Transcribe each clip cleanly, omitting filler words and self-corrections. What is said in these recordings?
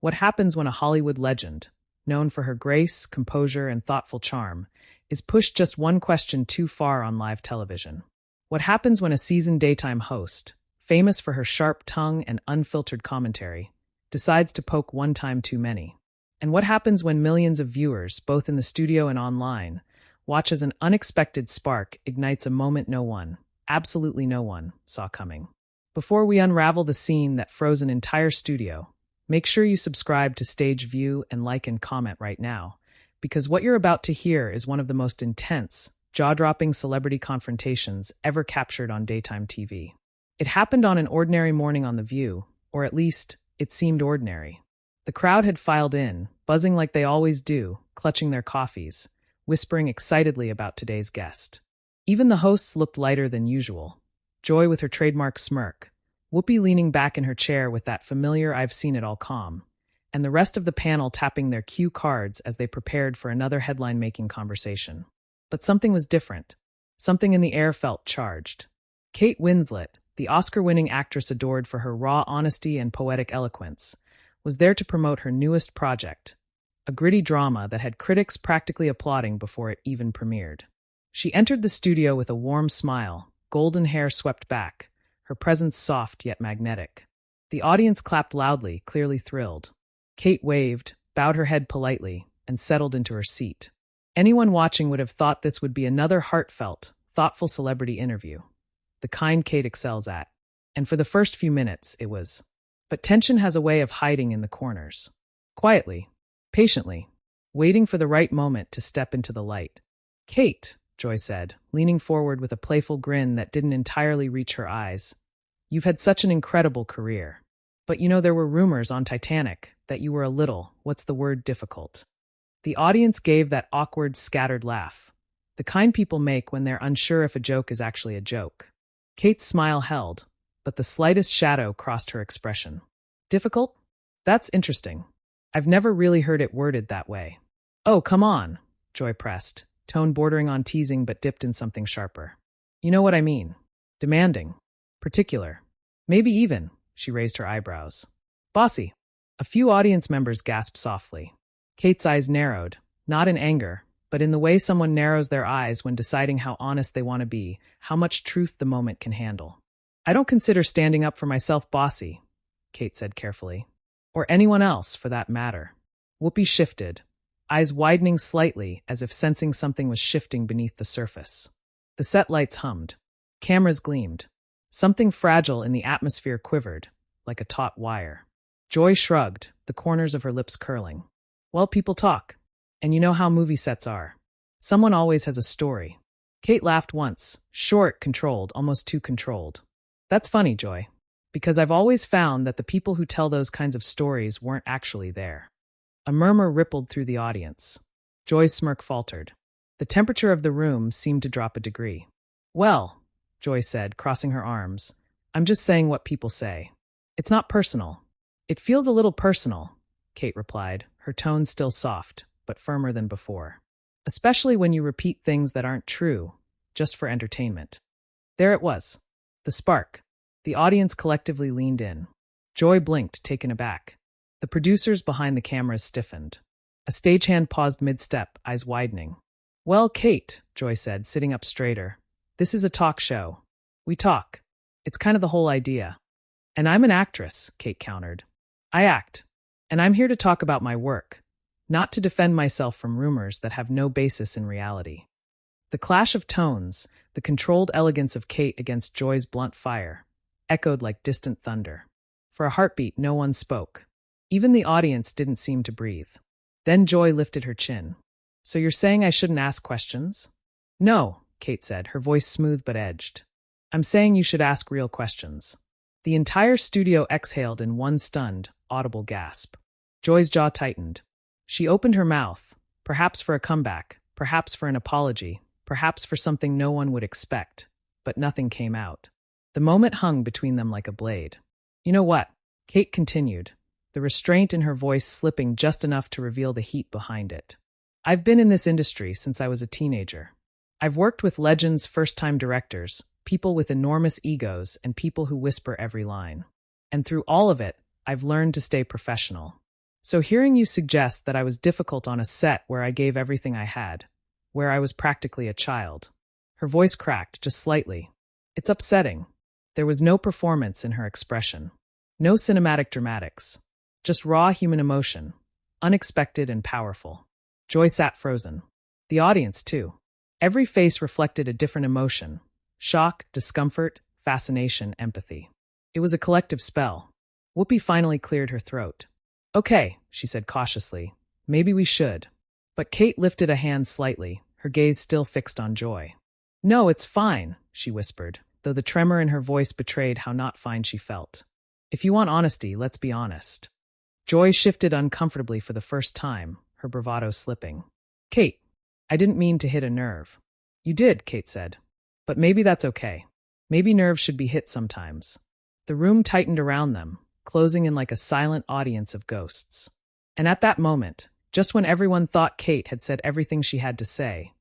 What happens when a Hollywood legend, known for her grace, composure, and thoughtful charm, is pushed just one question too far on live television? What happens when a seasoned daytime host, famous for her sharp tongue and unfiltered commentary, decides to poke one time too many? And what happens when millions of viewers, both in the studio and online, watch as an unexpected spark ignites a moment no one, absolutely no one, saw coming? Before we unravel the scene that froze an entire studio, make sure you subscribe to Stage View and like and comment right now, because what you're about to hear is one of the most intense, jaw-dropping celebrity confrontations ever captured on daytime TV. It happened on an ordinary morning on The View, or at least, it seemed ordinary. The crowd had filed in, buzzing like they always do, clutching their coffees, whispering excitedly about today's guest. Even the hosts looked lighter than usual. Joy with her trademark smirk, Whoopi leaning back in her chair with that familiar "I've seen it all" calm, and the rest of the panel tapping their cue cards as they prepared for another headline-making conversation. But something was different. Something in the air felt charged. Kate Winslet, the Oscar-winning actress adored for her raw honesty and poetic eloquence, was there to promote her newest project, a gritty drama that had critics practically applauding before it even premiered. She entered the studio with a warm smile, golden hair swept back, her presence soft yet magnetic. The audience clapped loudly, clearly thrilled. Kate waved, bowed her head politely, and settled into her seat. Anyone watching would have thought this would be another heartfelt, thoughtful celebrity interview, the kind Kate excels at. And for the first few minutes, it was. But tension has a way of hiding in the corners. Quietly, patiently, waiting for the right moment to step into the light. "Kate," Joy said, leaning forward with a playful grin that didn't entirely reach her eyes, "you've had such an incredible career. But there were rumors on Titanic that you were a little, difficult." The audience gave that awkward, scattered laugh, the kind people make when they're unsure if a joke is actually a joke. Kate's smile held, but the slightest shadow crossed her expression. "Difficult? That's interesting. I've never really heard it worded that way." "Oh, come on," Joy pressed, tone bordering on teasing but dipped in something sharper. "You know what I mean. Demanding. Particular. Maybe even," she raised her eyebrows, "bossy." A few audience members gasped softly. Kate's eyes narrowed, not in anger, but in the way someone narrows their eyes when deciding how honest they want to be, how much truth the moment can handle. "I don't consider standing up for myself bossy," Kate said carefully. "Or anyone else, for that matter." Whoopi shifted, eyes widening slightly as if sensing something was shifting beneath the surface. The set lights hummed. Cameras gleamed. Something fragile in the atmosphere quivered, like a taut wire. Joy shrugged, the corners of her lips curling. "Well, people talk. And you know how movie sets are. Someone always has a story." Kate laughed once, short, controlled, almost too controlled. "That's funny, Joy, because I've always found that the people who tell those kinds of stories weren't actually there." A murmur rippled through the audience. Joy's smirk faltered. The temperature of the room seemed to drop a degree. "Well," Joy said, crossing her arms, "I'm just saying what people say. It's not personal." "It feels a little personal," Kate replied, her tone still soft, but firmer than before. "Especially when you repeat things that aren't true, just for entertainment." There it was. The spark. The audience collectively leaned in. Joy blinked, taken aback. The producers behind the cameras stiffened. A stagehand paused mid-step, eyes widening. "Well, Kate," Joy said, sitting up straighter, "this is a talk show. We talk. It's kind of the whole idea." "And I'm an actress," Kate countered. "I act. And I'm here to talk about my work, not to defend myself from rumors that have no basis in reality." The clash of tones, the controlled elegance of Kate against Joy's blunt fire, echoed like distant thunder. For a heartbeat, no one spoke. Even the audience didn't seem to breathe. Then Joy lifted her chin. "So you're saying I shouldn't ask questions?" "No," Kate said, her voice smooth but edged. "I'm saying you should ask real questions." The entire studio exhaled in one stunned, audible gasp. Joy's jaw tightened. She opened her mouth, perhaps for a comeback, perhaps for an apology, perhaps for something no one would expect, but nothing came out. The moment hung between them like a blade. "You know what?" Kate continued, the restraint in her voice slipping just enough to reveal the heat behind it. "I've been in this industry since I was a teenager. I've worked with legends, first-time directors, people with enormous egos, and people who whisper every line. And through all of it, I've learned to stay professional. So hearing you suggest that I was difficult on a set where I gave everything I had, where I was practically a child. Her voice cracked just slightly. It's upsetting. There was no performance in her expression. No cinematic dramatics. Just raw human emotion. Unexpected and powerful. Joy sat frozen. The audience, too. Every face reflected a different emotion. Shock, discomfort, fascination, empathy. It was a collective spell. Whoopi finally cleared her throat. Okay, she said cautiously. Maybe we should. But Kate lifted a hand slightly, her gaze still fixed on Joy. No, it's fine, she whispered, though the tremor in her voice betrayed how not fine she felt. If you want honesty, let's be honest. Joy shifted uncomfortably for the first time, her bravado slipping. Kate, I didn't mean to hit a nerve. You did, Kate said. But maybe that's okay. Maybe nerves should be hit sometimes. The room tightened around them, closing in like a silent audience of ghosts. And at that moment, just when everyone thought Kate had said everything she had to say,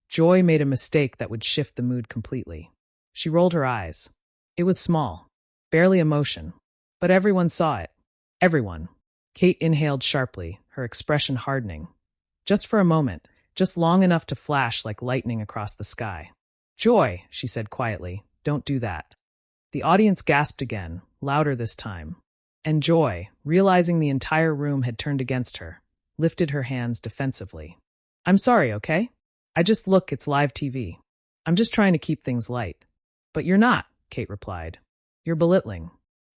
Joy made a mistake that would shift the mood completely. She rolled her eyes. It was small, barely emotion, but everyone saw it. Everyone. Kate inhaled sharply, her expression hardening. Just for a moment, just long enough to flash like lightning across the sky. Joy, she said quietly, don't do that. The audience gasped again, louder this time. And Joy, realizing the entire room had turned against her, lifted her hands defensively. I'm sorry, okay? It's live TV. I'm just trying to keep things light. But you're not, Kate replied. You're belittling.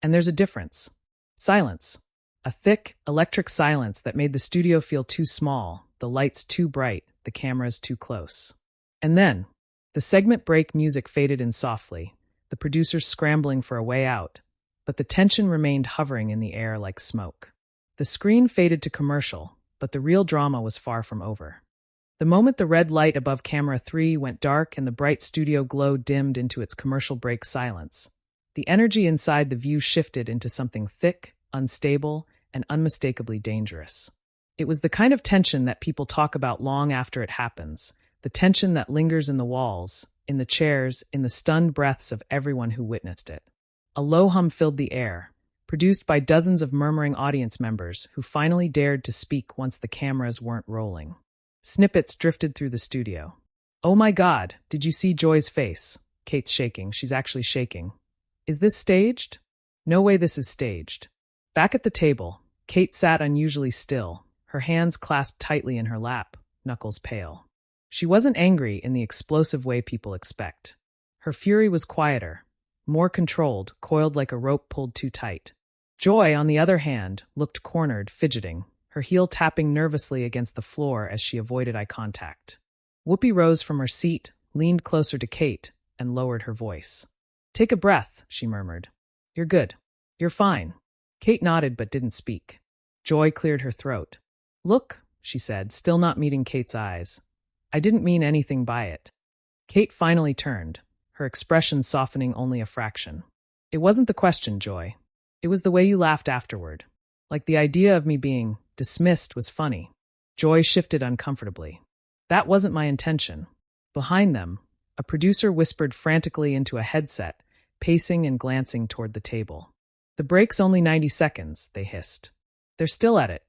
And there's a difference. Silence. A thick, electric silence that made the studio feel too small, the lights too bright, the cameras too close. And then, the segment break music faded in softly, the producers scrambling for a way out, but the tension remained hovering in the air like smoke. The screen faded to commercial, but the real drama was far from over. The moment the red light above camera 3 went dark and the bright studio glow dimmed into its commercial break silence, the energy inside the view shifted into something thick, unstable, and unmistakably dangerous. It was the kind of tension that people talk about long after it happens, the tension that lingers in the walls, in the chairs, in the stunned breaths of everyone who witnessed it. A low hum filled the air, produced by dozens of murmuring audience members who finally dared to speak once the cameras weren't rolling. Snippets drifted through the studio. Oh my God, did you see Joy's face? Kate's shaking. She's actually shaking. Is this staged? No way this is staged. Back at the table, Kate sat unusually still, her hands clasped tightly in her lap, knuckles pale. She wasn't angry in the explosive way people expect. Her fury was quieter, more controlled, coiled like a rope pulled too tight. Joy, on the other hand, looked cornered, fidgeting, her heel tapping nervously against the floor as she avoided eye contact. Whoopi rose from her seat, leaned closer to Kate, and lowered her voice. Take a breath, she murmured. You're good. You're fine. Kate nodded but didn't speak. Joy cleared her throat. Look, she said, still not meeting Kate's eyes. I didn't mean anything by it. Kate finally turned, her expression softening only a fraction. It wasn't the question, Joy. It was the way you laughed afterward. Like the idea of me being dismissed was funny. Joy shifted uncomfortably. That wasn't my intention. Behind them, a producer whispered frantically into a headset, pacing and glancing toward the table. The break's only 90 seconds, they hissed. They're still at it.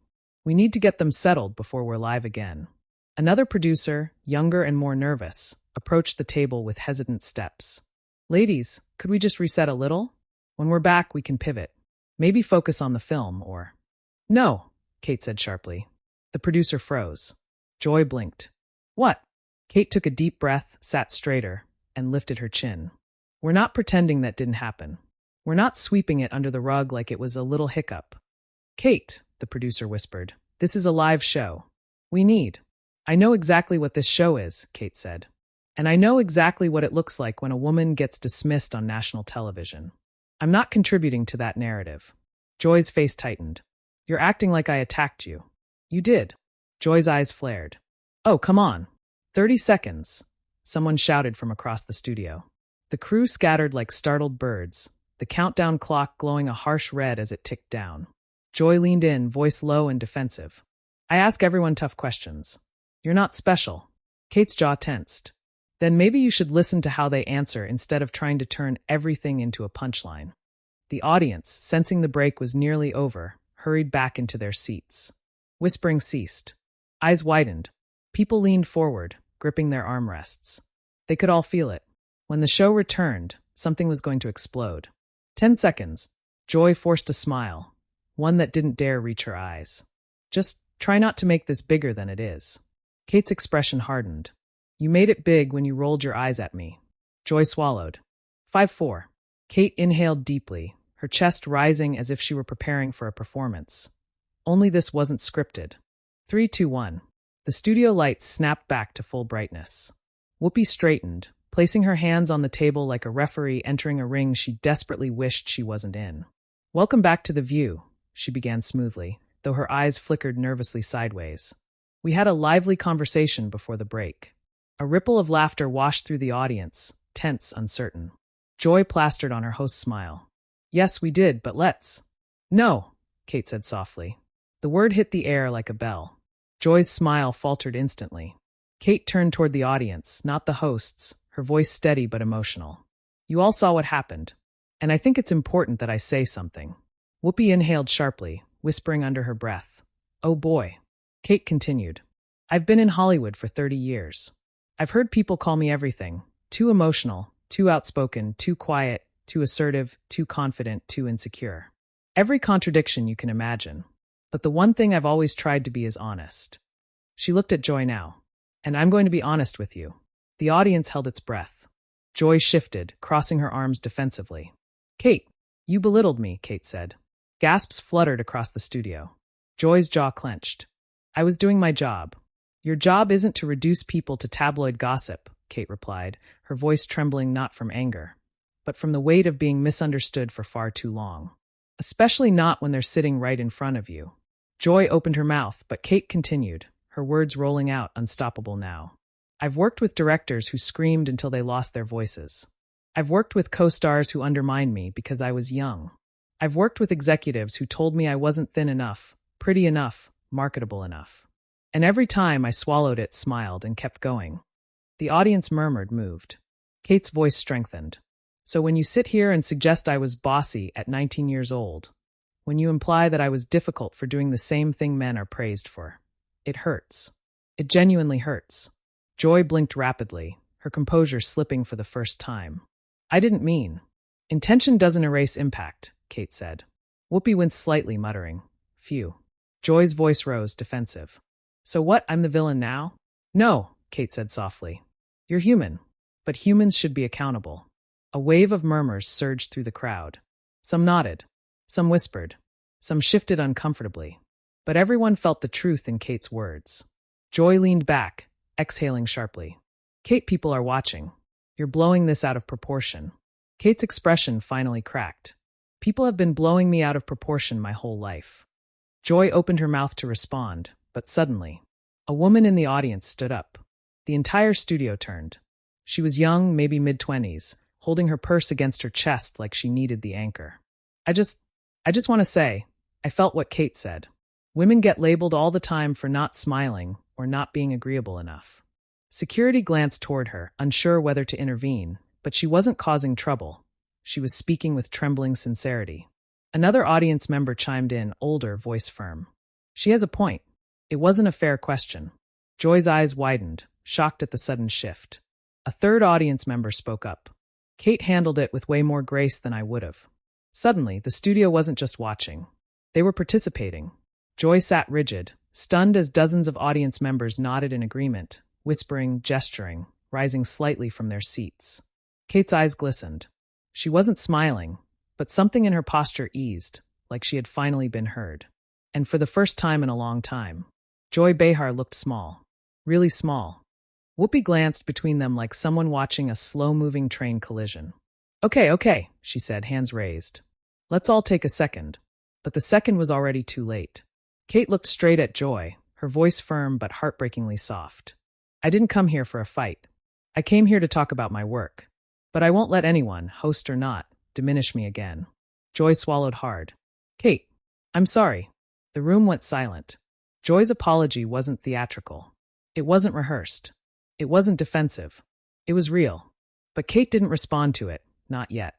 We need to get them settled before we're live again. Another producer, younger and more nervous, approached the table with hesitant steps. Ladies, could we just reset a little? When we're back, we can pivot. Maybe focus on the film, or... No, Kate said sharply. The producer froze. Joy blinked. What? Kate took a deep breath, sat straighter, and lifted her chin. We're not pretending that didn't happen. We're not sweeping it under the rug like it was a little hiccup. Kate, the producer whispered, this is a live show. We need... I know exactly what this show is, Kate said. And I know exactly what it looks like when a woman gets dismissed on national television. I'm not contributing to that narrative. Joy's face tightened. You're acting like I attacked you. You did. Joy's eyes flared. Oh, come on. 30 seconds, someone shouted from across the studio. The crew scattered like startled birds, the countdown clock glowing a harsh red as it ticked down. Joy leaned in, voice low and defensive. I ask everyone tough questions. You're not special. Kate's jaw tensed. Then maybe you should listen to how they answer instead of trying to turn everything into a punchline. The audience, sensing the break was nearly over, hurried back into their seats. Whispering ceased. Eyes widened. People leaned forward, gripping their armrests. They could all feel it. When the show returned, something was going to explode. 10 seconds. Joy forced a smile, one that didn't dare reach her eyes. Just try not to make this bigger than it is. Kate's expression hardened. You made it big when you rolled your eyes at me. Joy swallowed. 5-4. Kate inhaled deeply, her chest rising as if she were preparing for a performance. Only this wasn't scripted. 3-2-1. The studio lights snapped back to full brightness. Whoopi straightened, placing her hands on the table like a referee entering a ring she desperately wished she wasn't in. Welcome back to The View, she began smoothly, though her eyes flickered nervously sideways. We had a lively conversation before the break. A ripple of laughter washed through the audience, tense, uncertain. Joy plastered on her host's smile. Yes, we did, but let's. No, Kate said softly. The word hit the air like a bell. Joy's smile faltered instantly. Kate turned toward the audience, not the hosts, her voice steady but emotional. You all saw what happened, and I think it's important that I say something. Whoopi inhaled sharply, whispering under her breath. Oh boy. Kate continued. I've been in Hollywood for 30 years. I've heard people call me everything. Too emotional, too outspoken, too quiet, too assertive, too confident, too insecure. Every contradiction you can imagine. But the one thing I've always tried to be is honest. She looked at Joy now. And I'm going to be honest with you. The audience held its breath. Joy shifted, crossing her arms defensively. Kate, you belittled me, Kate said. Gasps fluttered across the studio. Joy's jaw clenched. I was doing my job. Your job isn't to reduce people to tabloid gossip, Kate replied, her voice trembling not from anger, but from the weight of being misunderstood for far too long. Especially not when they're sitting right in front of you. Joy opened her mouth, but Kate continued, her words rolling out unstoppable now. I've worked with directors who screamed until they lost their voices. I've worked with co-stars who undermined me because I was young. I've worked with executives who told me I wasn't thin enough, pretty enough, marketable enough. And every time I swallowed it, smiled, and kept going. The audience murmured, moved. Kate's voice strengthened. So when you sit here and suggest I was bossy at 19 years old, when you imply that I was difficult for doing the same thing men are praised for, it hurts. It genuinely hurts. Joy blinked rapidly, her composure slipping for the first time. I didn't mean. Intention doesn't erase impact, Kate said. Whoopi winced slightly, muttering. Phew. Joy's voice rose, defensive. So what, I'm the villain now? No, Kate said softly. You're human, but humans should be accountable. A wave of murmurs surged through the crowd. Some nodded. Some whispered. Some shifted uncomfortably. But everyone felt the truth in Kate's words. Joy leaned back, exhaling sharply. Kate, people are watching. You're blowing this out of proportion. Kate's expression finally cracked. People have been blowing me out of proportion my whole life. Joy opened her mouth to respond, but suddenly, a woman in the audience stood up. The entire studio turned. She was young, maybe mid-20s, holding her purse against her chest like she needed the anchor. I just want to say, I felt what Kate said. Women get labeled all the time for not smiling or not being agreeable enough. Security glanced toward her, unsure whether to intervene, but she wasn't causing trouble. She was speaking with trembling sincerity. Another audience member chimed in, older, voice firm. She has a point. It wasn't a fair question. Joy's eyes widened, shocked at the sudden shift. A third audience member spoke up. Kate handled it with way more grace than I would have. Suddenly, the studio wasn't just watching. They were participating. Joy sat rigid, stunned as dozens of audience members nodded in agreement, whispering, gesturing, rising slightly from their seats. Kate's eyes glistened. She wasn't smiling, but something in her posture eased, like she had finally been heard. And for the first time in a long time, Joy Behar looked small. Really small. Whoopi glanced between them like someone watching a slow-moving train collision. Okay, she said, hands raised. Let's all take a second. But the second was already too late. Kate looked straight at Joy, her voice firm but heartbreakingly soft. I didn't come here for a fight. I came here to talk about my work. But I won't let anyone, host or not, diminish me again. Joy swallowed hard. Kate, I'm sorry. The room went silent. Joy's apology wasn't theatrical. It wasn't rehearsed. It wasn't defensive. It was real. But Kate didn't respond to it, not yet.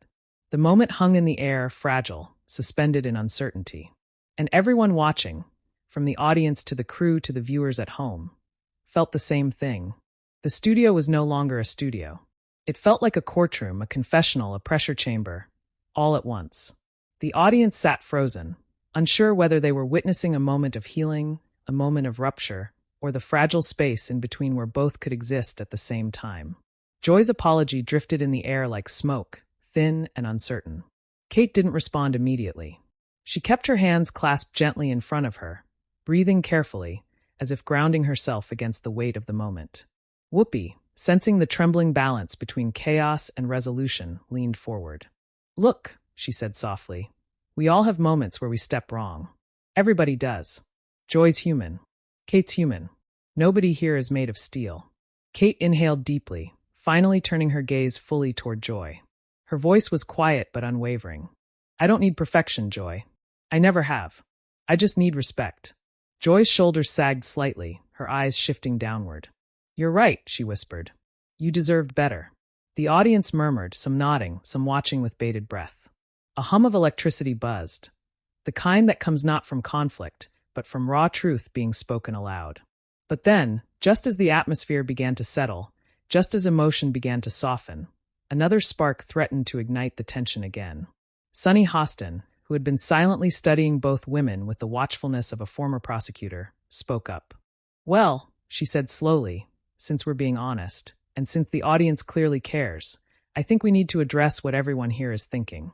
The moment hung in the air, fragile, suspended in uncertainty. And everyone watching, from the audience to the crew to the viewers at home, felt the same thing. The studio was no longer a studio. It felt like a courtroom, a confessional, a pressure chamber, all at once. The audience sat frozen, unsure whether they were witnessing a moment of healing, a moment of rupture, or the fragile space in between where both could exist at the same time. Joy's apology drifted in the air like smoke, thin and uncertain. Kate didn't respond immediately. She kept her hands clasped gently in front of her, breathing carefully, as if grounding herself against the weight of the moment. Whoopi, sensing the trembling balance between chaos and resolution, leaned forward. "Look," she said softly, "we all have moments where we step wrong. Everybody does. Joy's human. Kate's human. Nobody here is made of steel." Kate inhaled deeply, finally turning her gaze fully toward Joy. Her voice was quiet but unwavering. "I don't need perfection, Joy. I never have. I just need respect." Joy's shoulders sagged slightly, her eyes shifting downward. "You're right," she whispered. "You deserved better." The audience murmured, some nodding, some watching with bated breath. A hum of electricity buzzed, the kind that comes not from conflict, but from raw truth being spoken aloud. But then, just as the atmosphere began to settle, just as emotion began to soften, another spark threatened to ignite the tension again. Sunny Hostin, who had been silently studying both women with the watchfulness of a former prosecutor, spoke up. "Well," she said slowly, "since we're being honest, and since the audience clearly cares, I think we need to address what everyone here is thinking."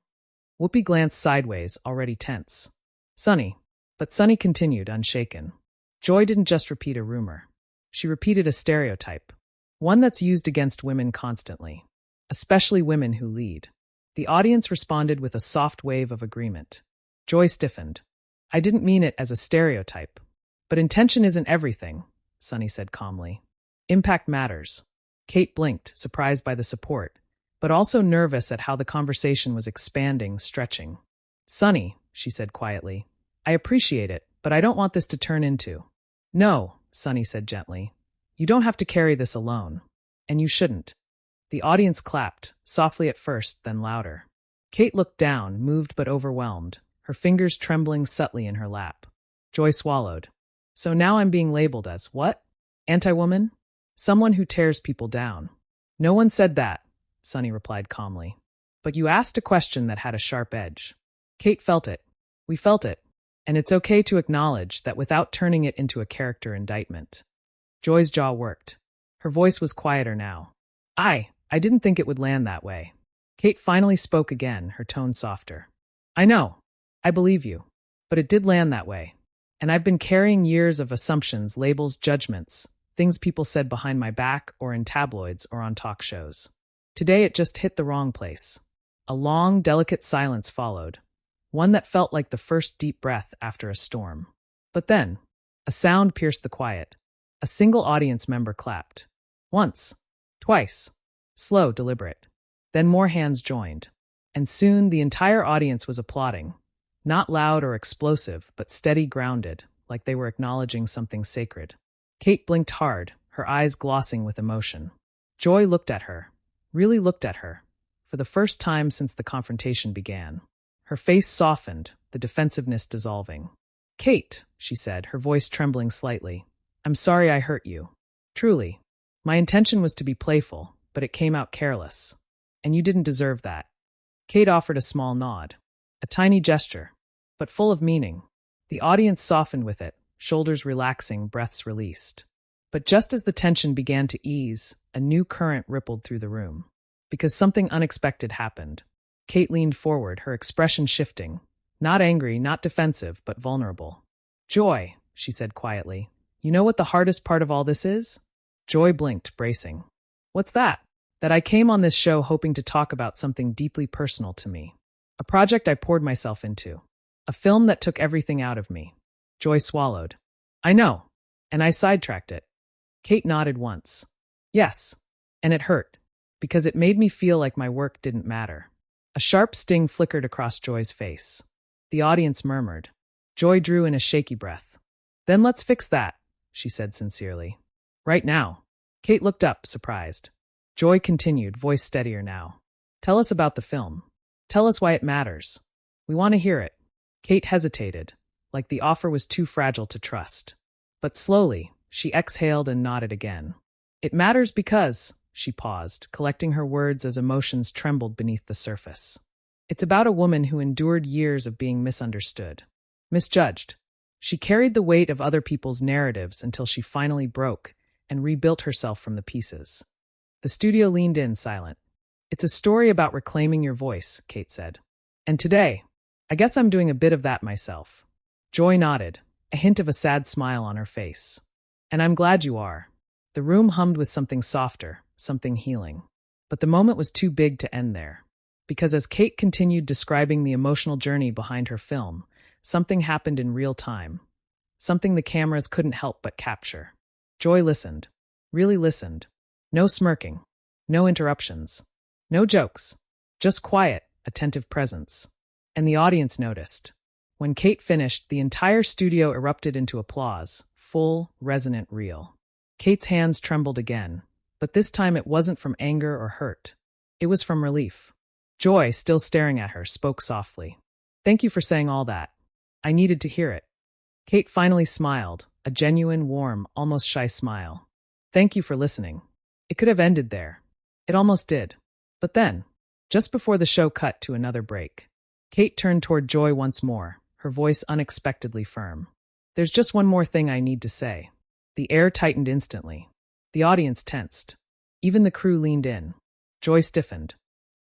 Whoopi glanced sideways, already tense. "Sunny." But Sunny continued, unshaken. "Joy didn't just repeat a rumor. She repeated a stereotype, one that's used against women constantly, especially women who lead." The audience responded with a soft wave of agreement. Joy stiffened. "I didn't mean it as a stereotype. But intention isn't everything," Sunny said calmly. "Impact matters." Kate blinked, surprised by the support, but also nervous at how the conversation was expanding, stretching. "Sunny," she said quietly, "I appreciate it, but I don't want this to turn into—" "No," Sunny said gently. "You don't have to carry this alone. And you shouldn't." The audience clapped, softly at first, then louder. Kate looked down, moved but overwhelmed, her fingers trembling subtly in her lap. Joy swallowed. "So now I'm being labeled as what? Anti-woman? Someone who tears people down." "No one said that," Sunny replied calmly. "But you asked a question that had a sharp edge." Kate felt it. We felt it. And it's okay to acknowledge that without turning it into a character indictment. Joy's jaw worked. Her voice was quieter now. I didn't think it would land that way." Kate finally spoke again, her tone softer. "I know. I believe you. But it did land that way. And I've been carrying years of assumptions, labels, judgments, things people said behind my back or in tabloids or on talk shows. Today it just hit the wrong place." A long, delicate silence followed, one that felt like the first deep breath after a storm. But then, a sound pierced the quiet. A single audience member clapped. Once. Twice. Slow, deliberate. Then more hands joined. And soon the entire audience was applauding. Not loud or explosive, but steady, grounded, like they were acknowledging something sacred. Kate blinked hard, her eyes glossing with emotion. Joy looked at her, really looked at her, for the first time since the confrontation began. Her face softened, the defensiveness dissolving. "Kate," she said, her voice trembling slightly, "I'm sorry I hurt you. Truly. My intention was to be playful, but it came out careless. And you didn't deserve that." Kate offered a small nod, a tiny gesture, but full of meaning. The audience softened with it, shoulders relaxing, breaths released. But just as the tension began to ease, a new current rippled through the room. Because something unexpected happened. Kate leaned forward, her expression shifting. Not angry, not defensive, but vulnerable. "Joy," she said quietly, "you know what the hardest part of all this is?" Joy blinked, bracing. "What's that?" "That I came on this show hoping to talk about something deeply personal to me. A project I poured myself into. A film that took everything out of me." Joy swallowed. "I know. And I sidetracked it." Kate nodded once. "Yes. And it hurt. Because it made me feel like my work didn't matter." A sharp sting flickered across Joy's face. The audience murmured. Joy drew in a shaky breath. "Then let's fix that," she said sincerely. "Right now." Kate looked up, surprised. Joy continued, voice steadier now. "Tell us about the film. Tell us why it matters. We want to hear it." Kate hesitated, like the offer was too fragile to trust. But slowly, she exhaled and nodded again. It matters because, she paused, collecting her words as emotions trembled beneath the surface. It's about a woman who endured years of being misunderstood, misjudged. She carried the weight of other people's narratives until she finally broke and rebuilt herself from the pieces. The studio leaned in, silent. It's a story about reclaiming your voice, Kate said. And today, I guess I'm doing a bit of that myself. Joy nodded, a hint of a sad smile on her face. And I'm glad you are. The room hummed with something softer, something healing. But the moment was too big to end there. Because as Kate continued describing the emotional journey behind her film, something happened in real time. Something the cameras couldn't help but capture. Joy listened. Really listened. No smirking. No interruptions. No jokes. Just quiet, attentive presence. And the audience noticed. When Kate finished, the entire studio erupted into applause, full, resonant, real. Kate's hands trembled again, but this time it wasn't from anger or hurt. It was from relief. Joy, still staring at her, spoke softly. Thank you for saying all that. I needed to hear it. Kate finally smiled, a genuine, warm, almost shy smile. Thank you for listening. It could have ended there. It almost did. But then, just before the show cut to another break, Kate turned toward Joy once more, her voice unexpectedly firm. There's just one more thing I need to say. The air tightened instantly. The audience tensed. Even the crew leaned in. Joy stiffened.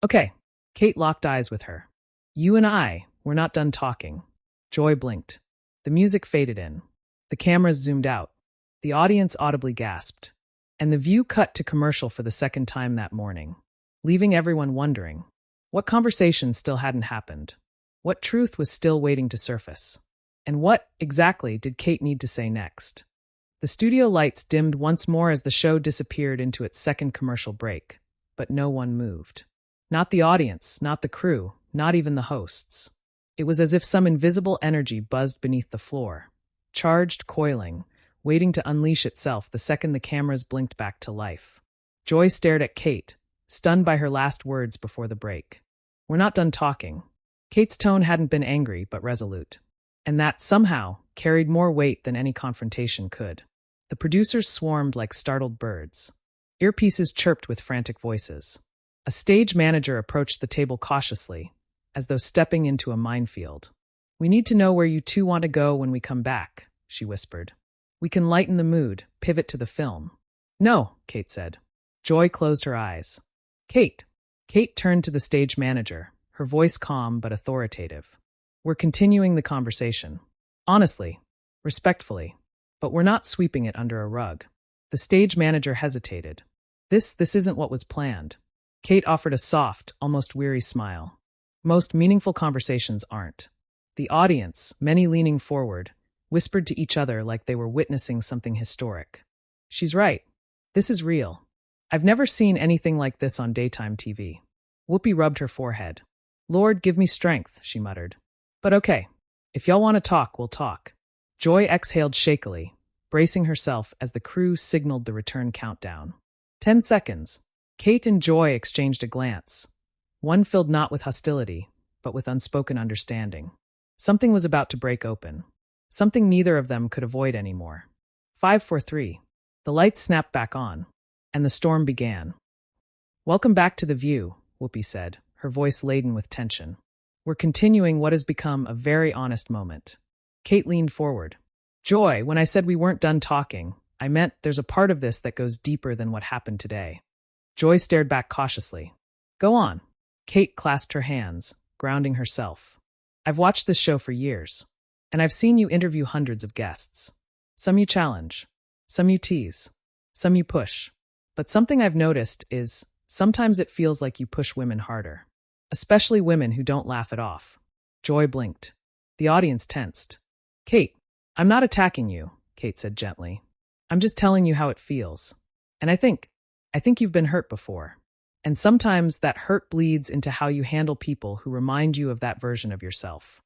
Okay. Kate locked eyes with her. You and I, we're not done talking. Joy blinked. The music faded in. The cameras zoomed out. The audience audibly gasped. And the view cut to commercial for the second time that morning, leaving everyone wondering. What conversation still hadn't happened? What truth was still waiting to surface? And what, exactly, did Kate need to say next? The studio lights dimmed once more as the show disappeared into its second commercial break, but no one moved. Not the audience, not the crew, not even the hosts. It was as if some invisible energy buzzed beneath the floor, charged, coiling, waiting to unleash itself the second the cameras blinked back to life. Joy stared at Kate, stunned by her last words before the break. We're not done talking. Kate's tone hadn't been angry, but resolute. And that, somehow, carried more weight than any confrontation could. The producers swarmed like startled birds. Earpieces chirped with frantic voices. A stage manager approached the table cautiously, as though stepping into a minefield. We need to know where you two want to go when we come back, she whispered. We can lighten the mood, pivot to the film. No, Kate said. Joy closed her eyes. Kate. Kate turned to the stage manager, her voice calm but authoritative. We're continuing the conversation. Honestly, respectfully, but we're not sweeping it under a rug. The stage manager hesitated. This isn't what was planned. Kate offered a soft, almost weary smile. Most meaningful conversations aren't. The audience, many leaning forward, whispered to each other like they were witnessing something historic. She's right. This is real. I've never seen anything like this on daytime TV. Whoopi rubbed her forehead. Lord, give me strength, she muttered. But okay, if y'all want to talk, we'll talk. Joy exhaled shakily, bracing herself as the crew signaled the return countdown. 10 seconds. Kate and Joy exchanged a glance. One filled not with hostility, but with unspoken understanding. Something was about to break open. Something neither of them could avoid anymore. 5, 4, 3. The lights snapped back on, and the storm began. Welcome back to The View, Whoopi said, her voice laden with tension. We're continuing what has become a very honest moment. Kate leaned forward. Joy, when I said we weren't done talking, I meant there's a part of this that goes deeper than what happened today. Joy stared back cautiously. Go on. Kate clasped her hands, grounding herself. I've watched this show for years, and I've seen you interview hundreds of guests. Some you challenge, some you tease, some you push. But something I've noticed is sometimes it feels like you push women harder, especially women who don't laugh it off. Joy blinked. The audience tensed. Kate, I'm not attacking you, Kate said gently. I'm just telling you how it feels. And I think you've been hurt before. And sometimes that hurt bleeds into how you handle people who remind you of that version of yourself.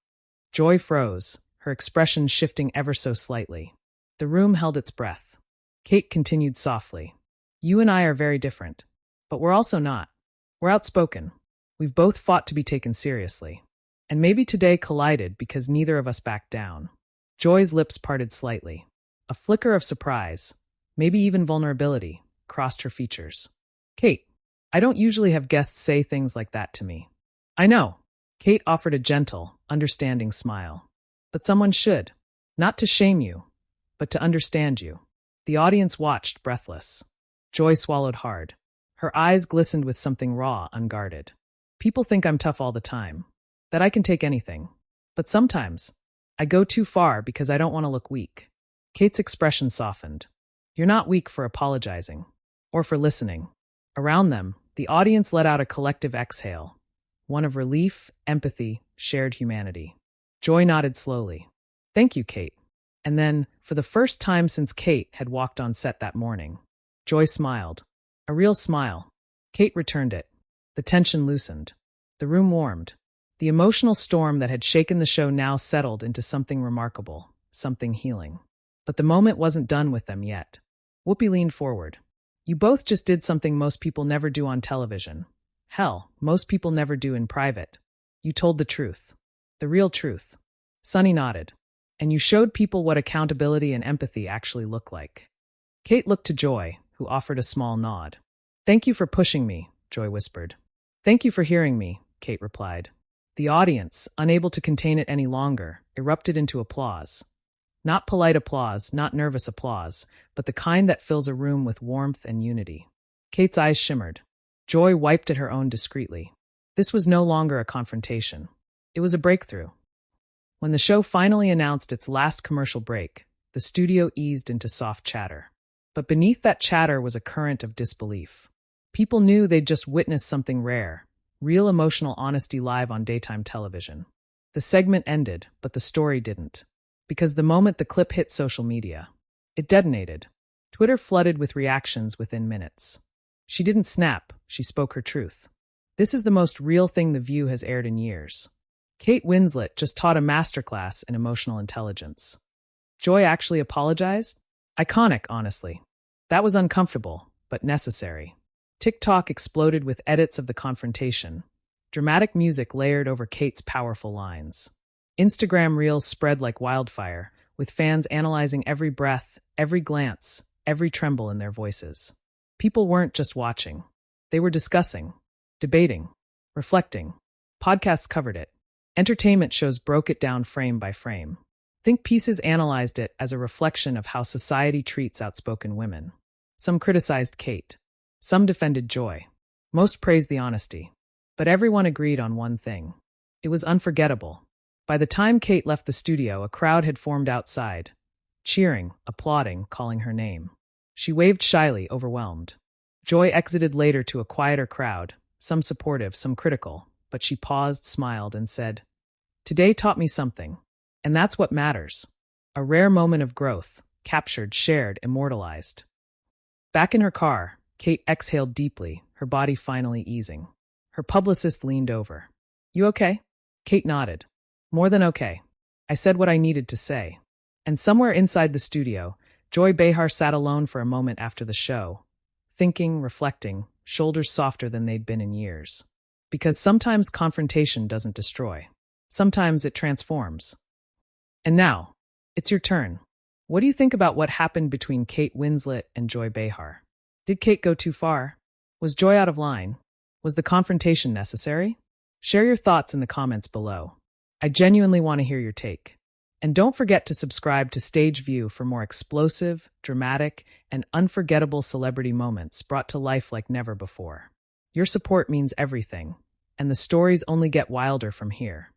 Joy froze, her expression shifting ever so slightly. The room held its breath. Kate continued softly. You and I are very different, but we're also not. We're outspoken. We've both fought to be taken seriously. And maybe today collided because neither of us backed down. Joy's lips parted slightly. A flicker of surprise, maybe even vulnerability, crossed her features. Kate, I don't usually have guests say things like that to me. I know. Kate offered a gentle, understanding smile. But someone should. Not to shame you, but to understand you. The audience watched, breathless. Joy swallowed hard. Her eyes glistened with something raw, unguarded. People think I'm tough all the time, that I can take anything. But sometimes, I go too far because I don't want to look weak. Kate's expression softened. You're not weak for apologizing, or for listening. Around them, the audience let out a collective exhale, one of relief, empathy, shared humanity. Joy nodded slowly. Thank you, Kate. And then, for the first time since Kate had walked on set that morning, Joy smiled. A real smile. Kate returned it. The tension loosened. The room warmed. The emotional storm that had shaken the show now settled into something remarkable, something healing. But the moment wasn't done with them yet. Whoopi leaned forward. You both just did something most people never do on television. Hell, most people never do in private. You told the truth. The real truth. Sunny nodded. And you showed people what accountability and empathy actually look like. Kate looked to Joy, who offered a small nod. Thank you for pushing me, Joy whispered. Thank you for hearing me, Kate replied. The audience, unable to contain it any longer, erupted into applause. Not polite applause, not nervous applause, but the kind that fills a room with warmth and unity. Kate's eyes shimmered. Joy wiped at her own discreetly. This was no longer a confrontation. It was a breakthrough. When the show finally announced its last commercial break, the studio eased into soft chatter. But beneath that chatter was a current of disbelief. People knew they'd just witnessed something rare, real emotional honesty live on daytime television. The segment ended, but the story didn't. Because the moment the clip hit social media, it detonated. Twitter flooded with reactions within minutes. She didn't snap, she spoke her truth. This is the most real thing The View has aired in years. Kate Winslet just taught a masterclass in emotional intelligence. Joy actually apologized? Iconic, honestly. That was uncomfortable, but necessary. TikTok exploded with edits of the confrontation. Dramatic music layered over Kate's powerful lines. Instagram reels spread like wildfire, with fans analyzing every breath, every glance, every tremble in their voices. People weren't just watching. They were discussing, debating, reflecting. Podcasts covered it. Entertainment shows broke it down frame by frame. Think pieces analyzed it as a reflection of how society treats outspoken women. Some criticized Kate. Some defended Joy. Most praised the honesty. But everyone agreed on one thing. It was unforgettable. By the time Kate left the studio, a crowd had formed outside, cheering, applauding, calling her name. She waved shyly, overwhelmed. Joy exited later to a quieter crowd, some supportive, some critical, but she paused, smiled, and said, "Today taught me something, and that's what matters." A rare moment of growth, captured, shared, immortalized. Back in her car, Kate exhaled deeply, her body finally easing. Her publicist leaned over. "You okay?" Kate nodded. "More than okay. I said what I needed to say." And somewhere inside the studio, Joy Behar sat alone for a moment after the show, thinking, reflecting, shoulders softer than they'd been in years. Because sometimes confrontation doesn't destroy. Sometimes it transforms. And now, it's your turn. What do you think about what happened between Kate Winslet and Joy Behar? Did Kate go too far? Was Joy out of line? Was the confrontation necessary? Share your thoughts in the comments below. I genuinely want to hear your take. And don't forget to subscribe to Stage View for more explosive, dramatic, and unforgettable celebrity moments brought to life like never before. Your support means everything, and the stories only get wilder from here.